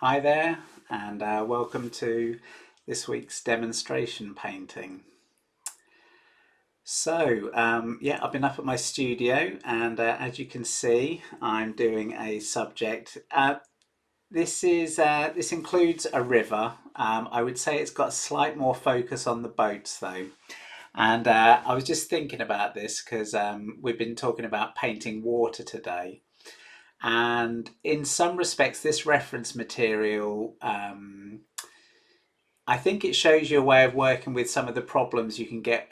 Hi there, and welcome to this week's demonstration painting. Yeah, I've been up at my studio, and as you can see, I'm doing a subject. This includes a river. I would say it's got a slight more focus on the boats, though. And I was just thinking about this because we've been talking about painting water today. And in some respects, this reference material, I think it shows you a way of working with some of the problems you can get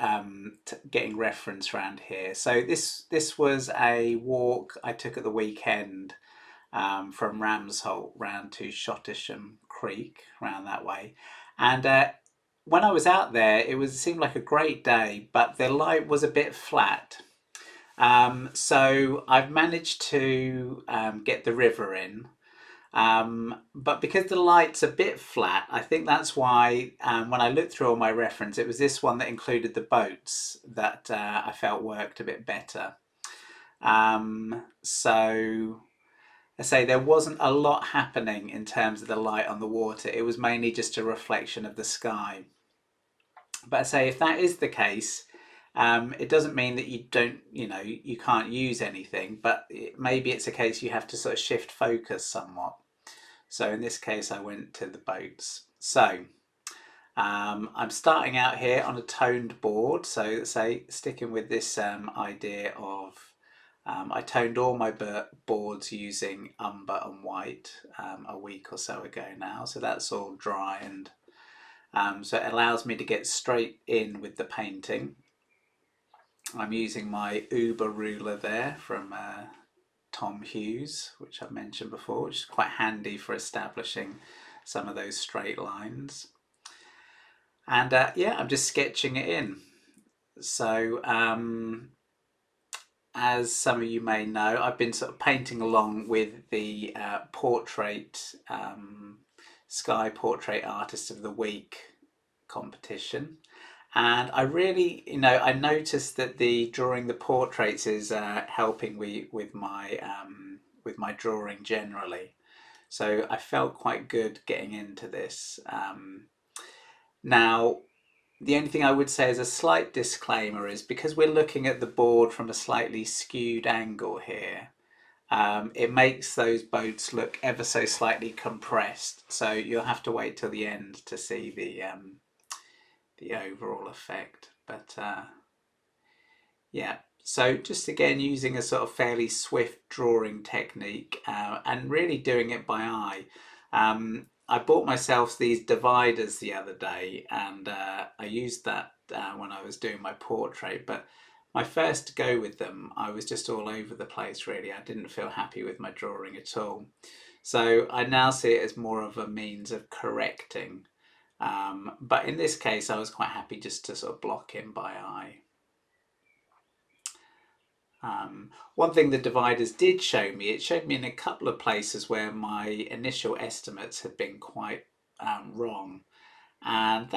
getting reference around here. So this was a walk I took at the weekend from Ramsholt round to Shottisham Creek, round that way. And when I was out there, it seemed like a great day, but the light was a bit flat. So I've managed to get the river in. But because the light's a bit flat, I think that's why when I looked through all my reference, it was this one that included the boats that I felt worked a bit better. So I say there wasn't a lot happening in terms of the light on the water. It was mainly just a reflection of the sky. But I say if that is the case, it doesn't mean that you don't, you can't use anything, but maybe it's a case you have to sort of shift focus somewhat. So in this case, I went to the boats. So I'm starting out here on a toned board. So say sticking with this idea of I toned all my boards using umber and white a week or so ago now. So that's all dry and so it allows me to get straight in with the painting. I'm using my Uber ruler there from Tom Hughes, which I've mentioned before, which is quite handy for establishing some of those straight lines. And yeah, I'm just sketching it in. So as some of you may know, I've been sort of painting along with the Sky Portrait Artist of the Week competition. And I really, I noticed that the drawing the portraits is helping me with my drawing generally. So I felt quite good getting into this. Now, the only thing I would say as a slight disclaimer is because we're looking at the board from a slightly skewed angle here, it makes those boats look ever so slightly compressed. So you'll have to wait till the end to see the overall effect. But yeah, so just again using a sort of fairly swift drawing technique and really doing it by eye. I bought myself these dividers the other day and I used that when I was doing my portrait, but my first go with them, I was just all over the place really. I didn't feel happy with my drawing at all. So I now see it as more of a means of correcting. But in this case, I was quite happy just to sort of block in by eye. One thing the dividers did show me, it showed me in a couple of places where my initial estimates had been quite wrong. And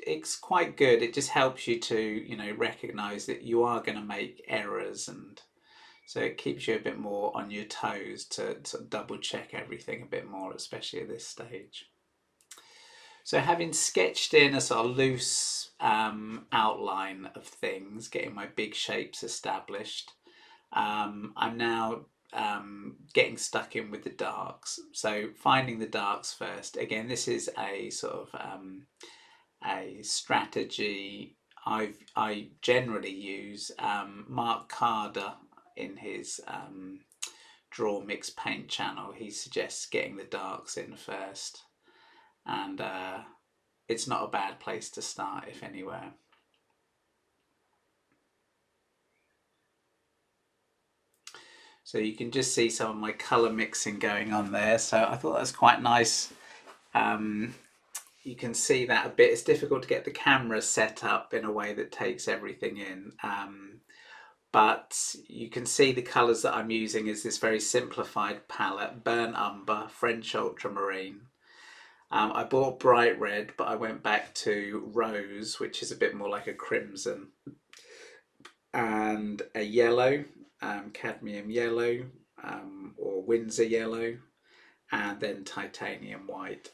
it's quite good. It just helps you to, recognize that you are going to make errors. And so it keeps you a bit more on your toes to sort of double check everything a bit more, especially at this stage. So having sketched in a sort of loose outline of things, getting my big shapes established, I'm now getting stuck in with the darks. So finding the darks first. Again, this is a sort of a strategy I generally use. Mark Carder in his Draw Mix Paint channel, he suggests getting the darks in first, and it's not a bad place to start if anywhere. So you can just see some of my colour mixing going on there. So I thought that was quite nice. You can see that a bit. It's difficult to get the camera set up in a way that takes everything in. But you can see the colours that I'm using is this very simplified palette: burnt umber, French ultramarine. I bought bright red, but I went back to rose, which is a bit more like a crimson, and a yellow, cadmium yellow, or Windsor yellow, and then titanium white.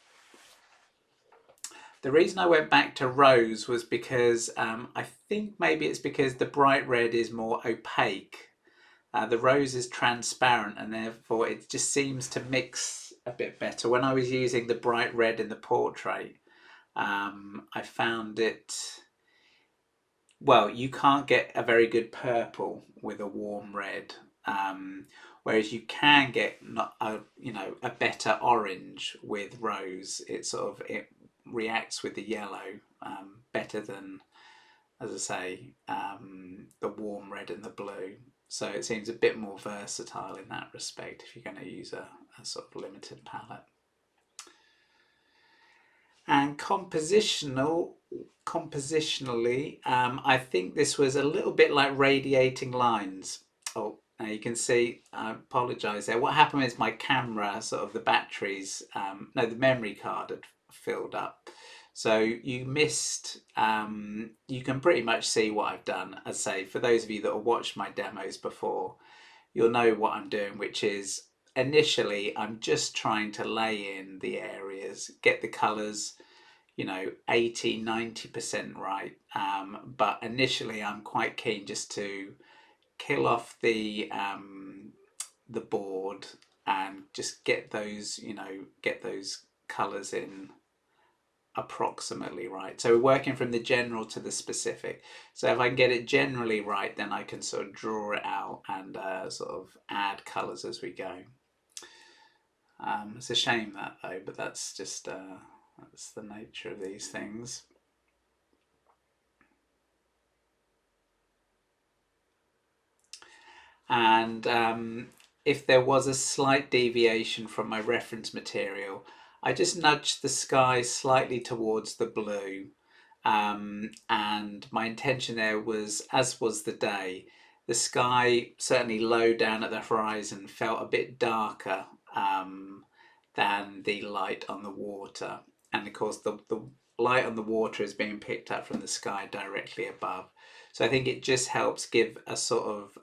The reason I went back to rose was because I think maybe it's because the bright red is more opaque. The rose is transparent, and therefore it just seems to mix a bit better. When I was using the bright red in the portrait, I found it, well, you can't get a very good purple with a warm red, whereas you can get not a, a better orange with rose. It reacts with the yellow better than, as I say, the warm red and the blue. So it seems a bit more versatile in that respect if you're going to use a sort of limited palette. And compositionally, I think this was a little bit like radiating lines. Oh, now you can see, I apologise there. What happened is my camera, sort of the batteries, no, the memory card had filled up. So you missed, you can pretty much see what I've done. As I say, for those of you that have watched my demos before, you'll know what I'm doing, which is initially I'm just trying to lay in the areas, get the colours, 80-90% right. But initially I'm quite keen just to kill off the board and just get those, get those colours in approximately right. So we're working from the general to the specific. So if I can get it generally right, then I can sort of draw it out and sort of add colours as we go. It's a shame that though, but that's just that's the nature of these things. And if there was a slight deviation from my reference material, I just nudged the sky slightly towards the blue. And my intention there was, as was the day, the sky certainly low down at the horizon felt a bit darker than the light on the water. And of course, the light on the water is being picked up from the sky directly above. So I think it just helps give a sort of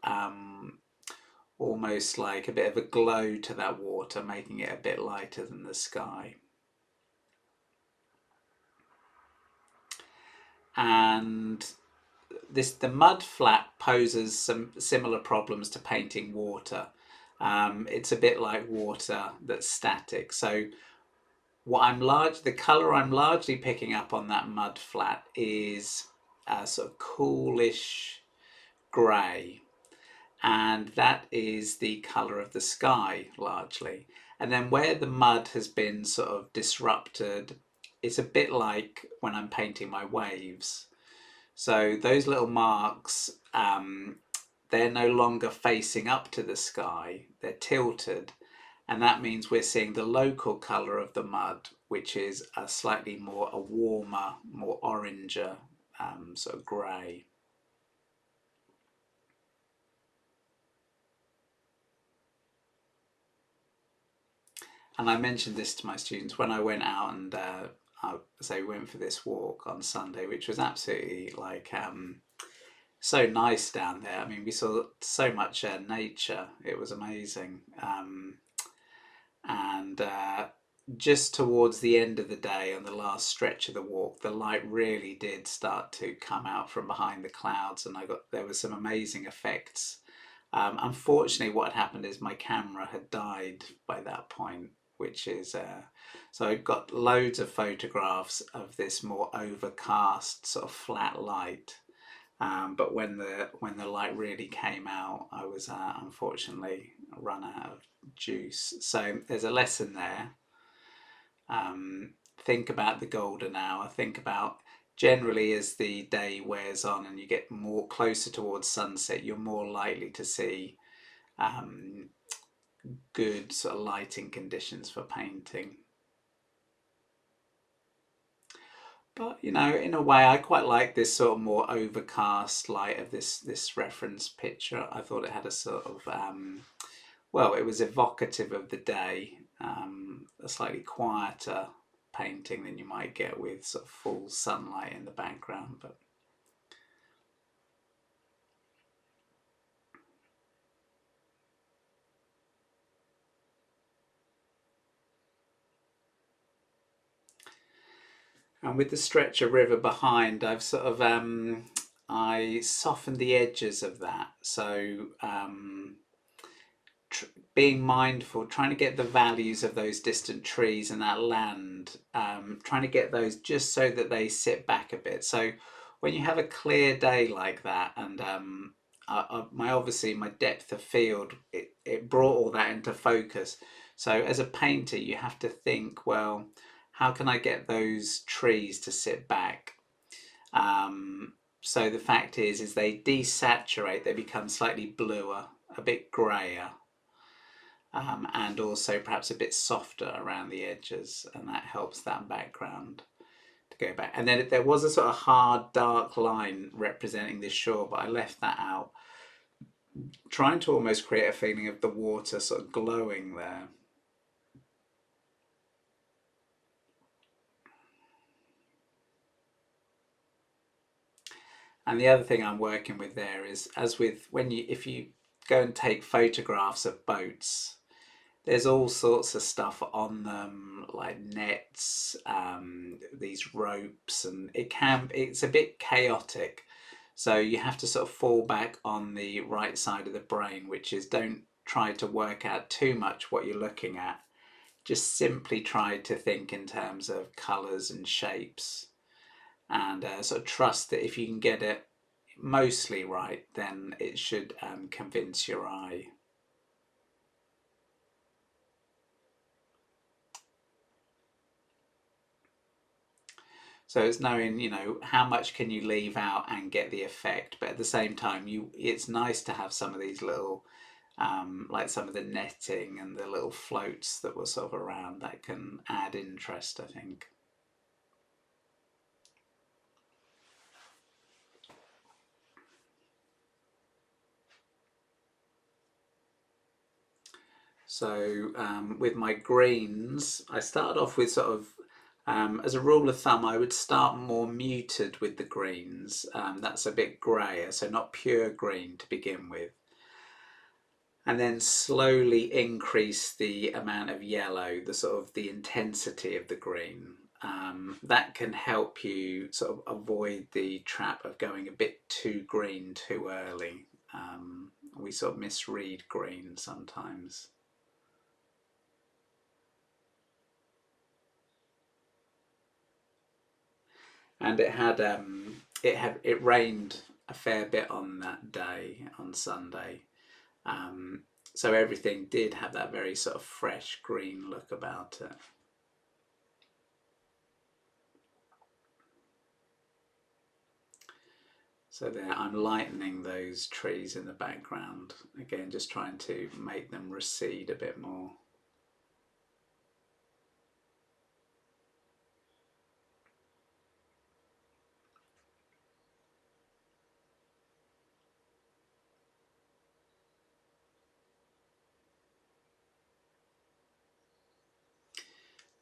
almost like a bit of a glow to that water, making it a bit lighter than the sky. And the mud flat poses some similar problems to painting water. It's a bit like water that's static. So the colour I'm largely picking up on that mud flat is a sort of coolish grey, and that is the colour of the sky largely. And then where the mud has been sort of disrupted, it's a bit like when I'm painting my waves. So those little marks, they're no longer facing up to the sky, they're tilted. And that means we're seeing the local colour of the mud, which is a slightly more, a warmer, more oranger sort of grey. And I mentioned this to my students when I went out and I went for this walk on Sunday, which was absolutely like so nice down there. I mean, we saw so much nature. It was amazing. And just towards the end of the day, on the last stretch of the walk, the light really did start to come out from behind the clouds, and there were some amazing effects. Unfortunately, what had happened is my camera had died by that point, which is so I got loads of photographs of this more overcast sort of flat light. But when the light really came out, I was unfortunately run out of juice. So there's a lesson there. Think about the golden hour. Think about generally as the day wears on and you get more closer towards sunset, you're more likely to see good sort of lighting conditions for painting. But in a way, I quite like this sort of more overcast light of this reference picture. I thought it had a sort of well, it was evocative of the day, a slightly quieter painting than you might get with sort of full sunlight in the background. But And with the stretch of river behind, I've sort of I softened the edges of that. So tr- being mindful, trying to get the values of those distant trees and that land, trying to get those just so that they sit back a bit. So when you have a clear day like that, and my obviously my depth of field, it brought all that into focus. So as a painter, you have to think, well, how can I get those trees to sit back? Um, so the fact is they desaturate, they become slightly bluer, a bit grayer, and also perhaps a bit softer around the edges, and that helps that background to go back. And then there was a sort of hard dark line representing this shore, but I left that out, trying to almost create a feeling of the water sort of glowing there. And the other thing I'm working with there is, as with when you if you go and take photographs of boats, there's all sorts of stuff on them, like nets, these ropes, and it's a bit chaotic. So you have to sort of fall back on the right side of the brain, which is don't try to work out too much what you're looking at. Just simply try to think in terms of colours and shapes, and sort of trust that if you can get it mostly right, then it should convince your eye. So it's knowing, how much can you leave out and get the effect, but at the same time, it's nice to have some of these little, like some of the netting and the little floats that were sort of around that can add interest, I think. So with my greens, I started off with sort of, as a rule of thumb, I would start more muted with the greens. That's a bit grayer, so not pure green to begin with, and then slowly increase the amount of yellow, the sort of the intensity of the green. That can help you sort of avoid the trap of going a bit too green too early. We sort of misread green sometimes. And it rained a fair bit on that day, on Sunday. Um, so everything did have that very sort of fresh green look about it. So there, I'm lightening those trees in the background. Again, just trying to make them recede a bit more.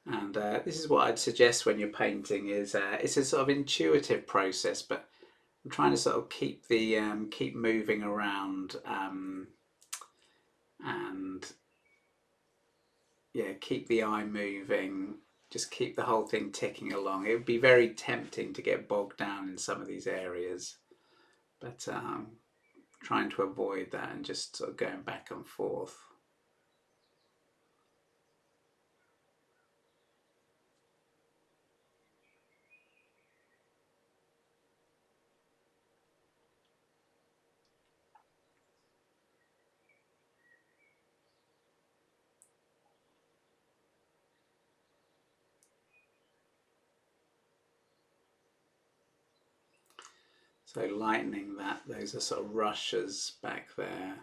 And this is what I'd suggest when you're painting is it's a sort of intuitive process, but I'm trying to sort of keep moving around, and yeah, keep the eye moving, just keep the whole thing ticking along. It would be very tempting to get bogged down in some of these areas, but trying to avoid that and just sort of going back and forth. So lightening that, those are sort of rushes back there.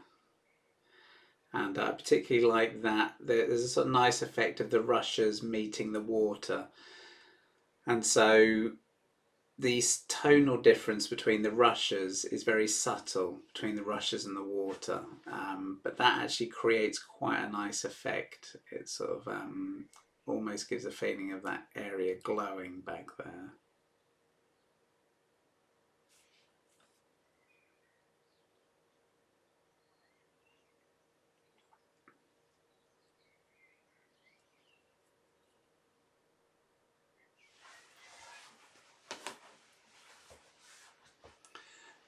And I particularly like that there's a sort of nice effect of the rushes meeting the water. And so the tonal difference between the rushes is very subtle between the rushes and the water, but that actually creates quite a nice effect. It sort of almost gives a feeling of that area glowing back there.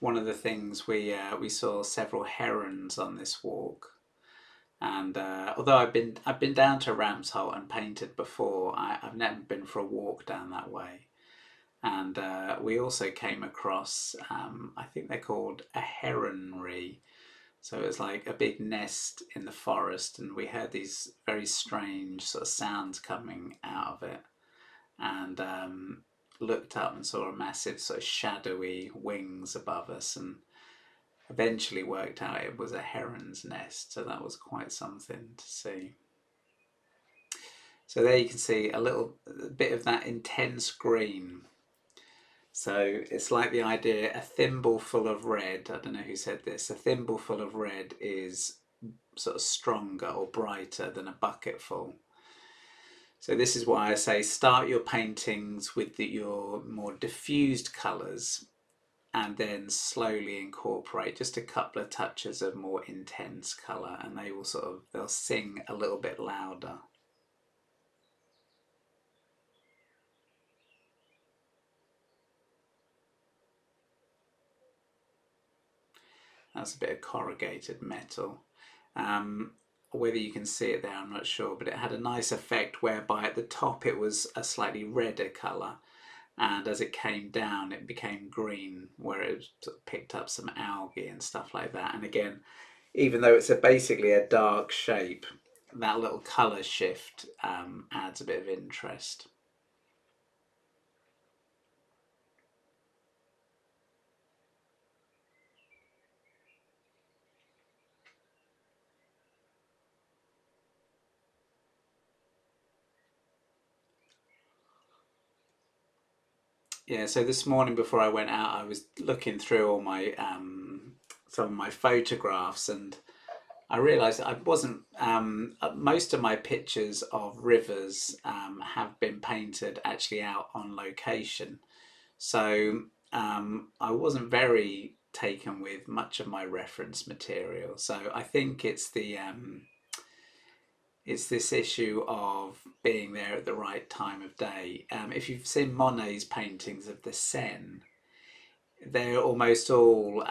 one of the things we saw several herons on this walk. And although I've been down to Ramsholt and painted before, I've never been for a walk down that way. And we also came across, I think they're called a heronry. So it was like a big nest in the forest, and we heard these very strange sort of sounds coming out of it. And looked up and saw a massive sort of shadowy wings above us, and eventually worked out it was a heron's nest. So that was quite something to see. So there you can see a little bit of that intense green. So it's like the idea, a thimble full of red, I don't know who said this, a thimble full of red is sort of stronger or brighter than a bucket full. So this is why I say start your paintings with your more diffused colours and then slowly incorporate just a couple of touches of more intense colour, and they will they'll sing a little bit louder. That's a bit of corrugated metal. Whether you can see it there, I'm not sure, but it had a nice effect whereby at the top it was a slightly redder colour, and as it came down it became green, where it sort of picked up some algae and stuff like that. And again, even though it's basically a dark shape, that little colour shift adds a bit of interest. Yeah, so this morning before I went out, I was looking through all my some of my photographs, and I realised I wasn't. Most of my pictures of rivers have been painted actually out on location, so I wasn't very taken with much of my reference material. So I think it's this issue of being there at the right time of day. If you've seen Monet's paintings of the Seine, they're almost all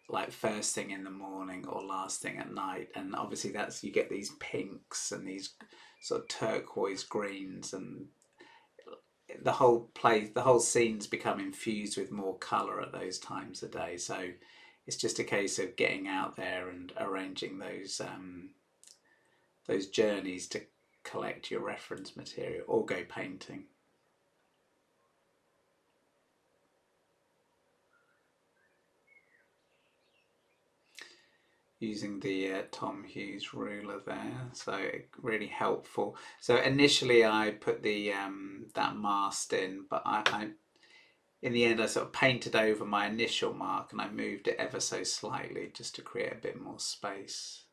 like first thing in the morning or last thing at night, and obviously that's you get these pinks and these sort of turquoise greens, and the whole place, the whole scene's become infused with more color at those times of day. So it's just a case of getting out there and arranging those journeys to collect your reference material or go painting. Using the Tom Hughes ruler there, so really helpful. So initially I put the that mast in, but I in the end I sort of painted over my initial mark and I moved it ever so slightly just to create a bit more space.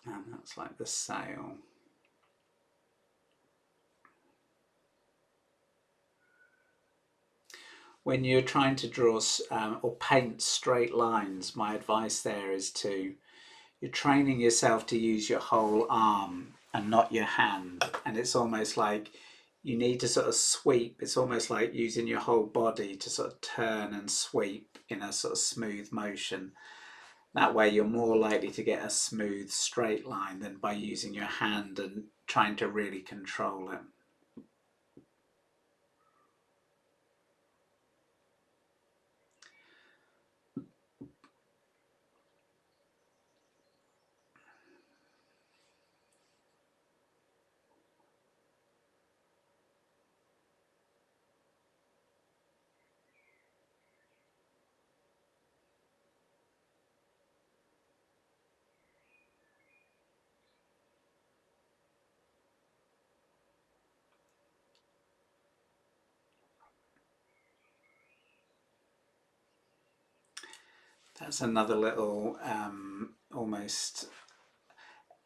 And that's like the sail. When you're trying to draw or paint straight lines, my advice there is to you're training yourself to use your whole arm and not your hand, and it's almost like you need to sort of sweep. It's almost like using your whole body to sort of turn and sweep in a sort of smooth motion. That way you're more likely to get a smooth straight line than by using your hand and trying to really control it. That's another little almost,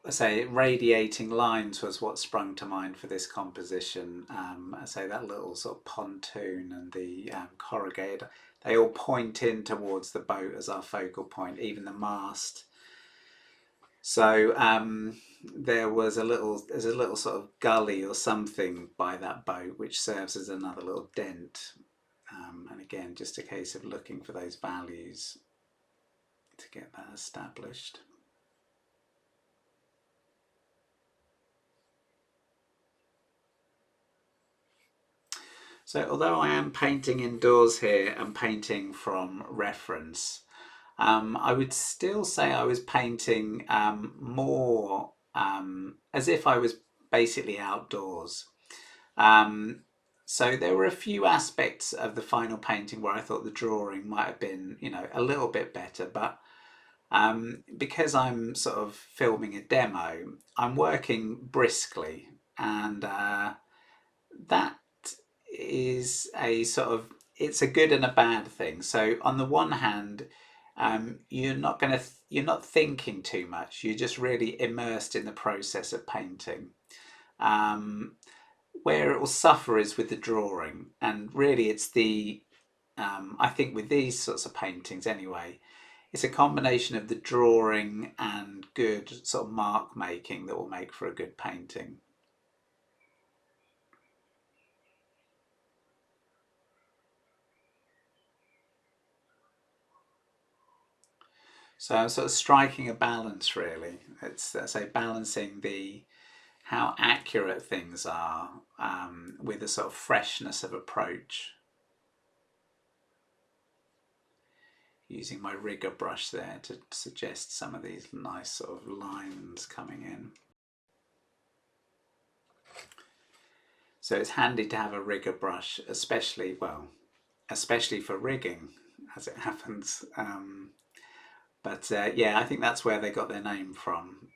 I say, radiating lines was what sprung to mind for this composition. I say that little sort of pontoon and the corrugated, they all point in towards the boat as our focal point. Even the mast So there's a little sort of gully or something by that boat, which serves as another little dent. And again, just a case of looking for those values to get that established. So although I am painting indoors here and painting from reference, I would still say I was painting more as if I was basically outdoors. Um, so there were a few aspects of the final painting where I thought the drawing might have been, a little bit better, but because I'm sort of filming a demo, I'm working briskly, and that is a sort of it's a good and a bad thing. So on the one hand, you're not thinking too much. You're just really immersed in the process of painting. Um, where it will suffer is with the drawing, and really it's the I think with these sorts of paintings anyway, it's a combination of the drawing and good sort of mark making that will make for a good painting. So I'm sort of striking a balance really. It's say balancing the how accurate things are with a sort of freshness of approach. Using my rigger brush there to suggest some of these nice sort of lines coming in. So it's handy to have a rigger brush, especially for rigging, as it happens. But yeah, I think that's where they got their name from.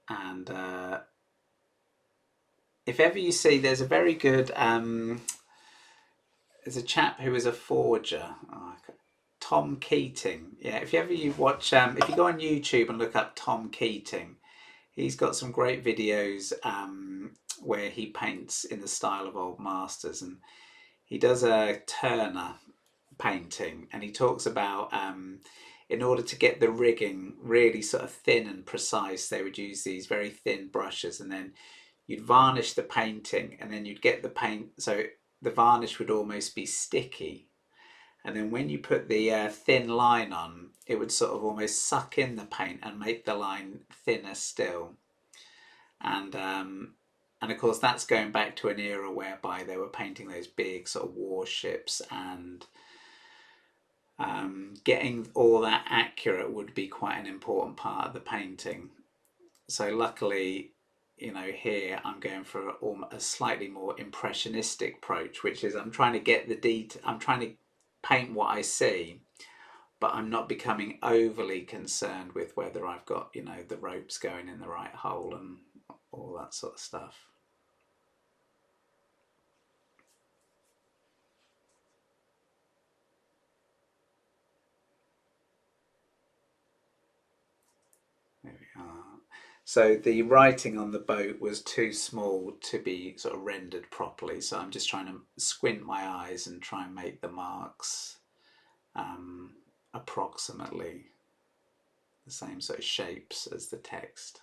And if ever you see, there's a very good, there's a chap who is a forger, Tom Keating. Yeah, if you ever you watch, if you go on YouTube and look up Tom Keating, he's got some great videos where he paints in the style of old masters, and he does a Turner painting, and he talks about in order to get the rigging really sort of thin and precise, they would use these very thin brushes, and then you'd varnish the painting, and then you'd get the paint so the varnish would almost be sticky, and then when you put the thin line on, it would sort of almost suck in the paint and make the line thinner still. And of course that's going back to an era whereby they were painting those big sort of warships, and getting all that accurate would be quite an important part of the painting. So luckily, here I'm going for a slightly more impressionistic approach, which is I'm trying to get the detail, I'm trying to paint what I see, but I'm not becoming overly concerned with whether I've got, the ropes going in the right hole and all that sort of stuff. There we are. So the writing on the boat was too small to be sort of rendered properly. So I'm just trying to squint my eyes and try and make the marks um, approximately the same sort of shapes as the text.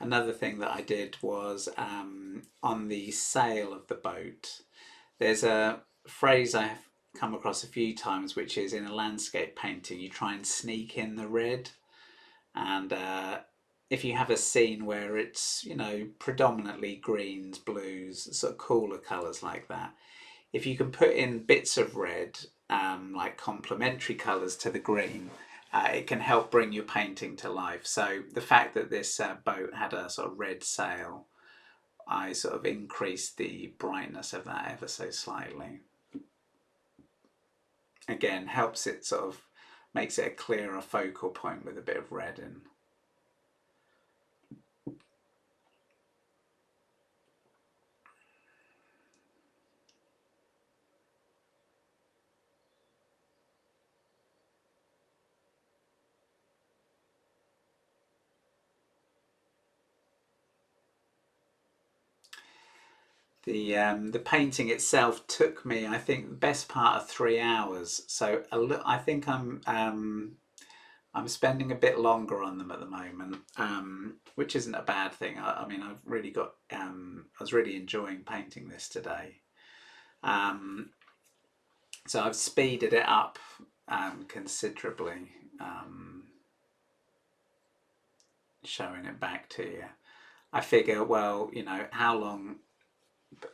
Another thing that I did was on the sail of the boat, there's a phrase I have come across a few times, which is in a landscape painting, you try and sneak in the red. And if you have a scene where it's, predominantly greens, blues, sort of cooler colours like that, if you can put in bits of red, like complementary colours to the green, it can help bring your painting to life. So the fact that this boat had a sort of red sail, I sort of increased the brightness of that ever so slightly. Again, helps it sort of makes it a clearer focal point with a bit of red in. The painting itself took me, I think, the best part of 3 hours. So I think I'm spending a bit longer on them at the moment, which isn't a bad thing. I mean, I've really got. I was really enjoying painting this today. Um, so I've speeded it up considerably, showing it back to you. I figure, well, how long,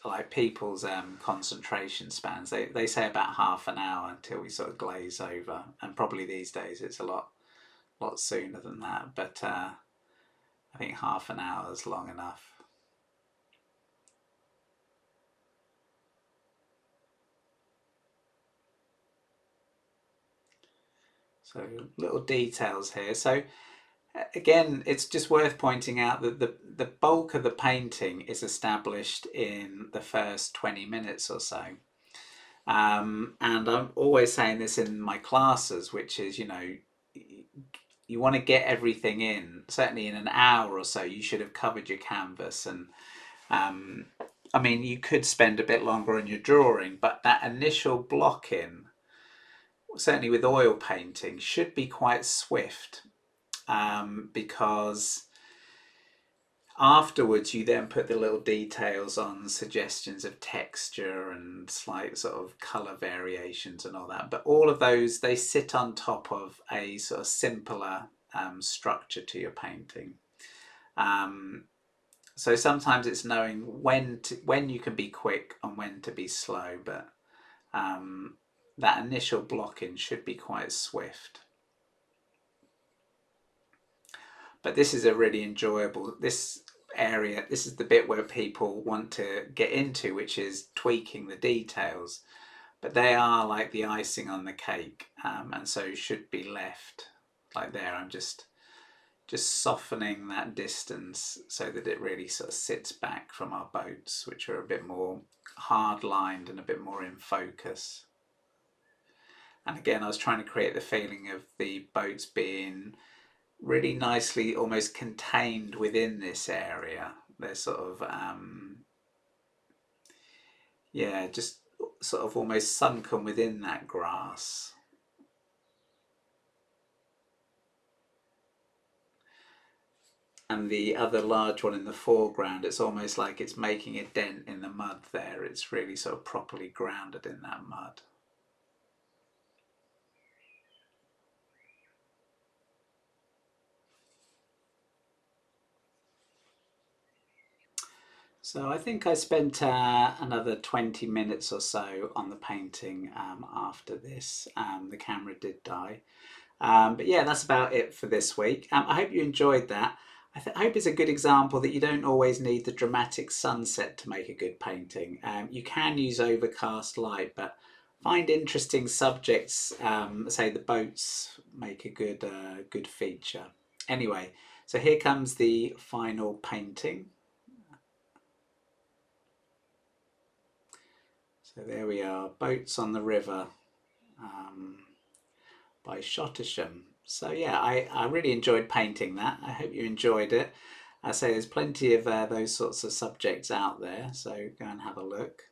like people's concentration spans, they say about half an hour until we sort of glaze over, and probably these days it's a lot sooner than that, but I think half an hour is long enough. So little details here. So again, it's just worth pointing out that the bulk of the painting is established in the first 20 minutes or so. And I'm always saying this in my classes, which is, you want to get everything in. Certainly in an hour or so, you should have covered your canvas. And I mean, you could spend a bit longer on your drawing, but that initial block in, certainly with oil painting, should be quite swift, because afterwards you then put the little details on, suggestions of texture and slight sort of color variations and all that, but all of those, they sit on top of a sort of simpler structure to your painting. So sometimes it's knowing when you can be quick and when to be slow, but that initial blocking should be quite swift. But this is a really enjoyable, this area, this is the bit where people want to get into, which is tweaking the details. But they are like the icing on the cake, and so should be left like there. I'm just softening that distance so that it really sort of sits back from our boats, which are a bit more hard lined and a bit more in focus. And again, I was trying to create the feeling of the boats being really nicely almost contained within this area. They're sort of, yeah, just sort of almost sunken within that grass. And the other large one in the foreground, it's almost like it's making a dent in the mud there. It's really sort of properly grounded in that mud. So I think I spent another 20 minutes or so on the painting after this. The camera did die. But yeah, that's about it for this week. I hope you enjoyed that. I hope it's a good example that you don't always need the dramatic sunset to make a good painting. You can use overcast light, but find interesting subjects. Say the boats make a good feature. Anyway, so here comes the final painting. So there we are, Boats on the River by Shottersham. So yeah, I really enjoyed painting that. I hope you enjoyed it. I say there's plenty of those sorts of subjects out there, so go and have a look.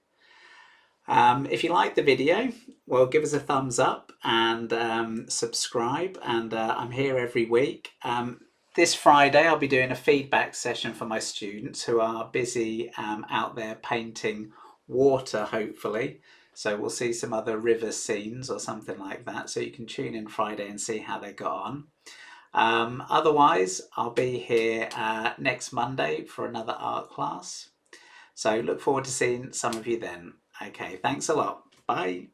If you like the video, well, give us a thumbs up and subscribe. And I'm here every week. This Friday, I'll be doing a feedback session for my students who are busy out there painting water, hopefully. So we'll see some other river scenes or something like that. So you can tune in Friday and see how they got on. Otherwise, I'll be here next Monday for another art class. So look forward to seeing some of you then. Okay, thanks a lot. Bye.